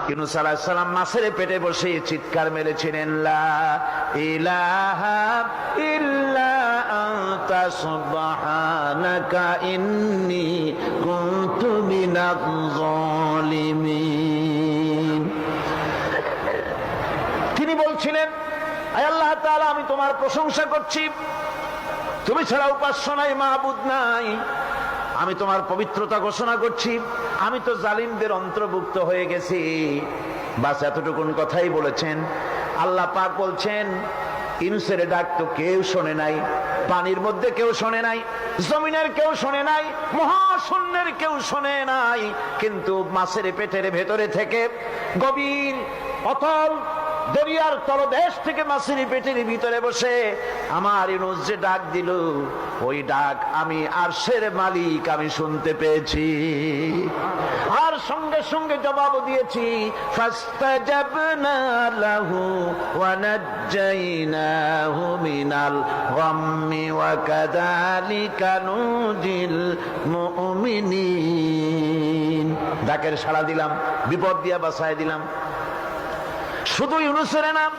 ইউনূস আলাইহিস সালাম মাছের পেটে বসে চিৎকার মেরেছিলেন, লা ইলাহা ইল্লা আনতা সুবহানাকা ইন্নী কুনতু মিনাজ জালিমিন। তিনি বলছিলেন, আয় আল্লাহ তাআলা, আমি তোমার প্রশংসা করছি, তুমি ছাড়া উপাস্য নাই, মাবুদ নাই। আমি তোমার পবিত্রতা ঘোষণা করছি, আমি তো জালিমদের অন্তর্ভুক্ত হয়ে গেছি। বাস এতটুকুন কথাই বলেছেন। আল্লাহ পাক বলছেন, ইউনূসের ডাক তো কেউ শোনে নাই, পানির মধ্যে কেউ শোনে নাই, জমিনের কেউ শোনে নাই, মহাশূন্যের কেউ শোনে নাই, কিন্তু মাছের পেটের ভেতরে থেকে গভীর অতল দরিয়ার তলদেশ থেকে মাছের পেটের ভিতরে বসে আমার ইউনূস যে ডাক দিল, ওই ডাক আমি আরশের মালিক আমি শুনতে পেয়েছি, আর সঙ্গে সঙ্গে জবাব দিয়েছি, ফাস্তাজাবনা লাহু ওয়া নাজ্জাইনাহু মিনাল গাম্মি ওয়া কাযালিকা নুজিল মুমিনিন। ডাকের সাড়া দিলাম, বিপদ দিয়া বাঁচায় দিলাম। শুধু ইউনূসের নাম